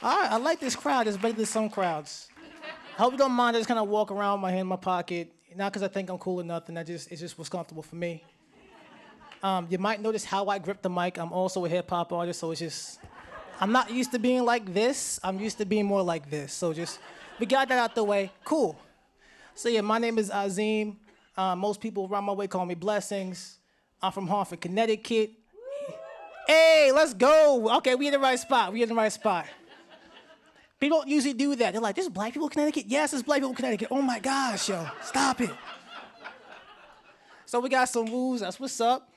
All right, I like this crowd. It's better than some crowds. I hope you don't mind. I just kind of walk around with my hand in my pocket, not because I think I'm cool or nothing. It's just what's comfortable for me. You might notice how I grip the mic. I'm also a hip hop artist, so it's just, I'm not used to being like this. I'm used to being more like this. So just, we got that out the way. Cool. So yeah, my name is Azeem. Most people around my way call me Blessings. I'm from Hartford, Connecticut. Hey, let's go. Okay, we in the right spot. People don't usually do that. They're like, there's black people in Connecticut? Yes, there's black people in Connecticut. Oh my gosh, yo, stop it. So we got some rules, that's what's up.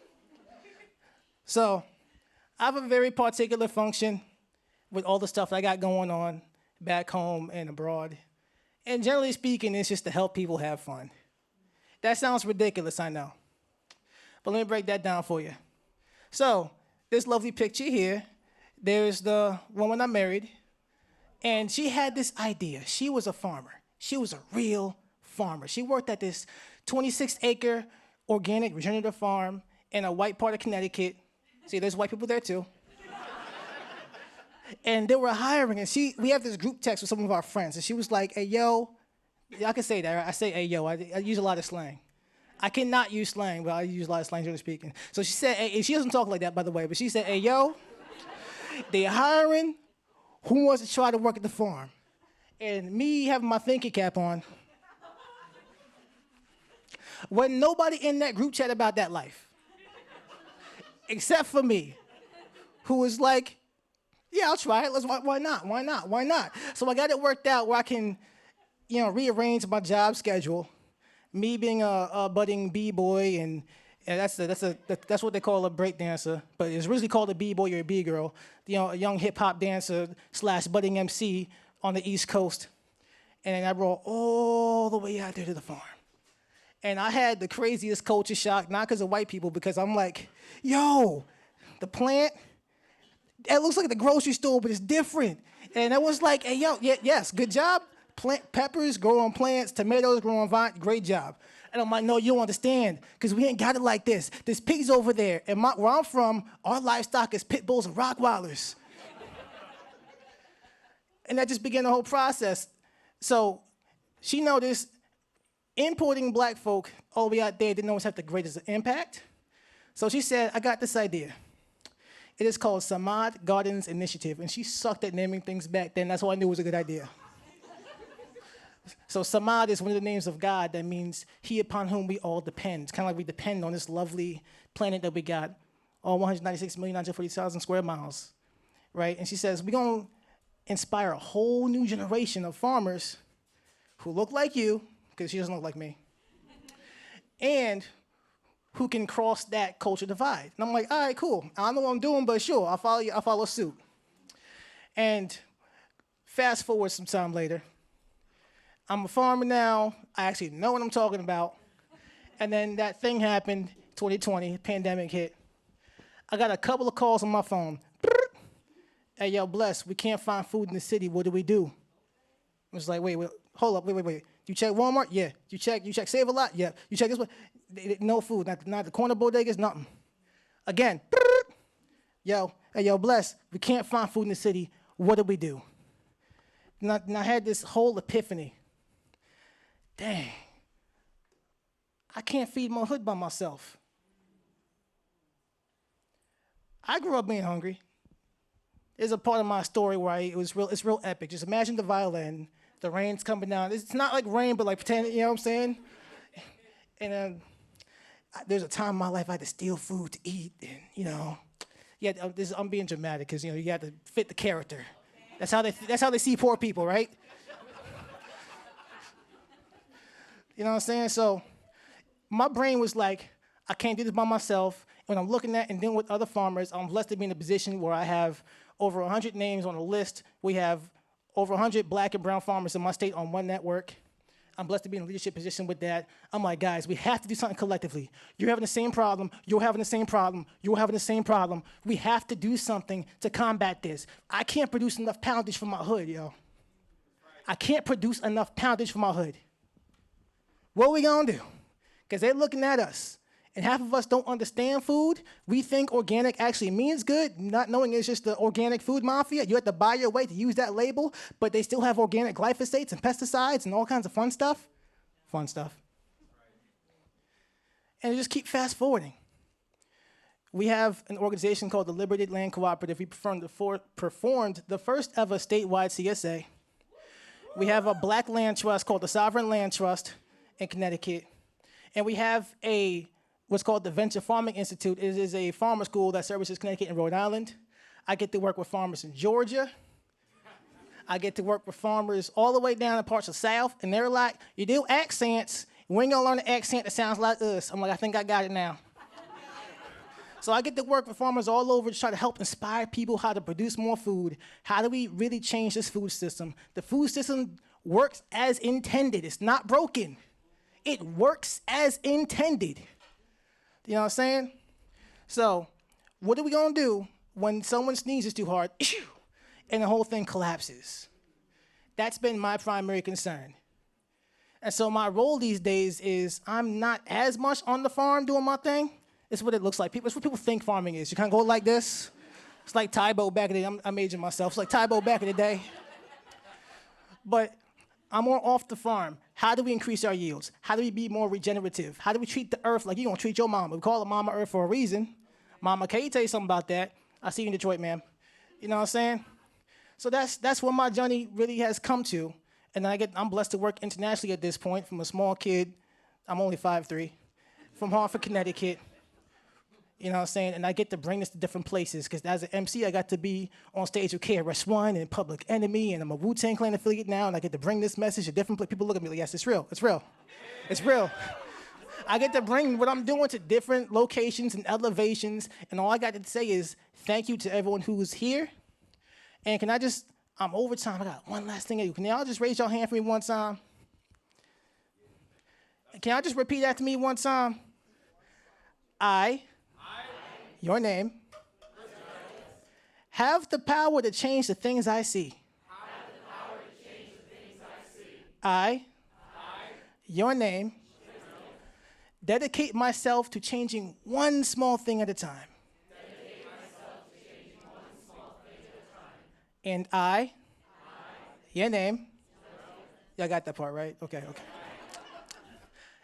So I have a very particular function with all the stuff I got going on back home and abroad. And generally speaking, it's just to help people have fun. That sounds ridiculous, I know. But let me break that down for you. So this lovely picture here, there's the woman I married. And she had this idea. She was a farmer. She was a real farmer. She worked at this 26-acre organic regenerative farm in a white part of Connecticut. See, there's white people there too. And they were hiring, and we have this group text with some of our friends, and she was like, hey, yo, I can say that, right? I say, hey, yo, I use a lot of slang. I cannot use slang, but I use a lot of slang, generally speaking. So she said, hey, she doesn't talk like that, by the way, but she said, hey, yo, they're hiring. Who wants to try to work at the farm? And me having my thinking cap on, wasn't nobody in that group chat about that life, except for me, who was like, yeah, I'll try it. Why not? So I got it worked out where I can, rearrange my job schedule. Me being a budding b-boy, and that's what they call a break dancer, but it's really called a b-boy or a b-girl. A young hip hop dancer / budding MC on the East Coast, and I brought all the way out there to the farm. And I had the craziest culture shock, not because of white people, because I'm like, yo, the plant, it looks like the grocery store, but it's different. And I was like, hey, yo, yes, good job. Peppers grow on plants, tomatoes grow on vines, great job. And I'm like, no, you don't understand, because we ain't got it like this. There's pigs over there, and where I'm from, our livestock is pit bulls and Rottweilers. And that just began the whole process. So she noticed importing black folk all the way out there didn't always have the greatest impact. So she said, I got this idea. It is called Samad Gardens Initiative, and she sucked at naming things back then. That's why I knew it was a good idea. So Samad is one of the names of God that means he upon whom we all depend. It's kind of like we depend on this lovely planet that we got, all 196,940,000 square miles, right? And she says, we're going to inspire a whole new generation of farmers who look like you, because she doesn't look like me, and who can cross that culture divide. And I'm like, all right, cool. I don't know what I'm doing, but sure, I'll follow you. I'll follow suit. And fast forward some time later, I'm a farmer now. I actually know what I'm talking about. And then that thing happened, 2020, pandemic hit. I got a couple of calls on my phone. Hey, yo, Bless, we can't find food in the city. What do we do? I was like, wait, hold up, wait. You check Walmart? Yeah. You check Save-A-Lot? Yeah. You check this one? No food, not the corner bodegas, nothing. Again, hey, yo, Bless, we can't find food in the city. What do we do? And I had this whole epiphany. Dang, I can't feed my hood by myself. I grew up being hungry. There's a part of my story where it's real epic. Just imagine the violin, the rain's coming down. It's not like rain, but like pretend, you know what I'm saying? And there's a time in my life I had to steal food to eat, and I'm being dramatic because you got to fit the character. That's how they see poor people, right? You know what I'm saying? So my brain was like, I can't do this by myself. When I'm looking at and dealing with other farmers, I'm blessed to be in a position where I have over 100 names on a list. We have over 100 black and brown farmers in my state on one network. I'm blessed to be in a leadership position with that. I'm like, guys, we have to do something collectively. You're having the same problem. You're having the same problem. You're having the same problem. We have to do something to combat this. I can't produce enough poundage for my hood, yo. I can't produce enough poundage for my hood. What are we gonna do? Because they're looking at us, And half of us don't understand food. We think organic actually means good, not knowing it's just the organic food mafia. You have to buy your way to use that label, but they still have organic glyphosates and pesticides and all kinds of fun stuff. Fun stuff. And they just keep fast forwarding. We have an organization called the Liberated Land Cooperative. We performed the first ever statewide CSA. We have a black land trust called the Sovereign Land Trust in Connecticut. And we have what's called the Venture Farming Institute. It is a farmer school that services Connecticut and Rhode Island. I get to work with farmers in Georgia. I get to work with farmers all the way down in parts of the South, and they're like, you do accents, we ain't gonna learn an accent that sounds like us. I'm like, I think I got it now. So I get to work with farmers all over to try to help inspire people how to produce more food. How do we really change this food system? The food system works as intended. It's not broken. It works as intended. You know what I'm saying? So what are we gonna do when someone sneezes too hard and the whole thing collapses? That's been my primary concern. And so my role these days is I'm not as much on the farm doing my thing. It's what it looks like. It's what people think farming is. You kind of go like this. It's like Tybo back in the day. I'm aging myself. It's like Tybo back in the day. But I'm more off the farm. How do we increase our yields? How do we be more regenerative? How do we treat the earth like you're going to treat your mama? We call it Mama Earth for a reason. Mama, can you tell you something about that? I see you in Detroit, ma'am. You know what I'm saying? So that's where my journey really has come to. And I'm blessed to work internationally at this point from a small kid. I'm only 5'3", from Hartford, Connecticut. You know what I'm saying? And I get to bring this to different places because as an MC, I got to be on stage with KRS-One and Public Enemy, and I'm a Wu-Tang Clan affiliate now, and I get to bring this message to different places. People look at me like, yes, it's real. It's real. It's real. I get to bring what I'm doing to different locations and elevations, and all I got to say is thank you to everyone who's here. And can I just, I'm over time. I got one last thing to do. Can y'all just raise your hand for me one time? Can y'all just repeat after me one time? Your name, have the power to change the things I see. Your name, dedicate myself to changing one small thing at a time. And your name, y'all got that part, right? Okay.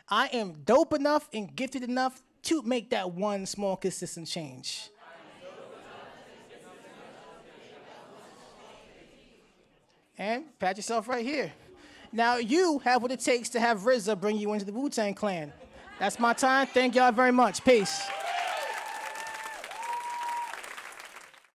I am dope enough and gifted enough to make that one small, consistent change. And pat yourself right here. Now you have what it takes to have RZA bring you into the Wu-Tang Clan. That's my time. Thank y'all very much. Peace.